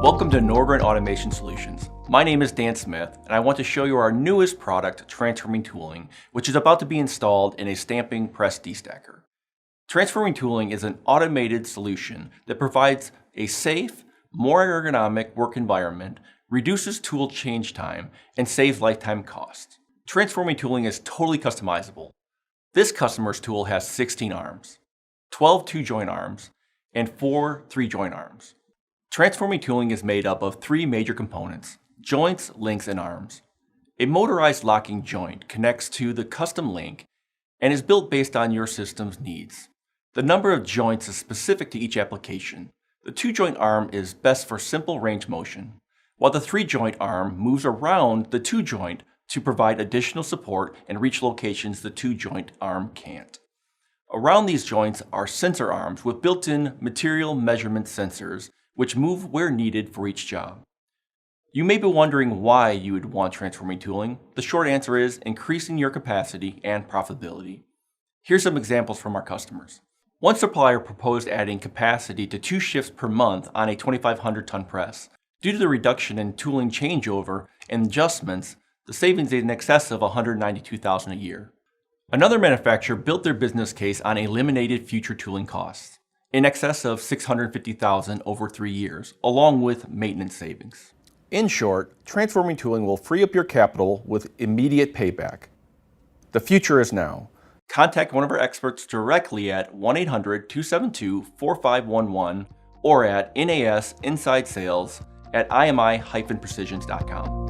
Welcome to Norgren Automation Solutions. My name is Dan Smith, and I want to show you our newest product, transforming tooling, which is about to be installed in a stamping press destacker. Transforming tooling is an automated solution that provides a safe, more ergonomic work environment, reduces tool change time, and saves lifetime costs. Transforming tooling is totally customizable. This customer's tool has 16 arms, 12 two-joint arms, and 4 three-joint arms. Transforming tooling is made up of 3 major components: joints, links, and arms. A motorized locking joint connects to the custom link and is built based on your system's needs. The number of joints is specific to each application. The two-joint arm is best for simple range motion, while the three-joint arm moves around the two-joint to provide additional support and reach locations the two-joint arm can't. Around these joints are sensor arms with built-in material measurement sensors which move where needed for each job. You may be wondering why you would want transforming tooling. The short answer is increasing your capacity and profitability. Here's some examples from our customers. One supplier proposed adding capacity to 2 shifts per month on a 2,500 ton press. Due to the reduction in tooling changeover and adjustments, the savings is in excess of $192,000 a year. Another manufacturer built their business case on eliminated future tooling costs, in excess of $650,000 over 3 years, along with maintenance savings. In short, transforming tooling will free up your capital with immediate payback. The future is now. Contact one of our experts directly at 1-800-272-4511 or at NAS Inside Sales at imi-precisions.com.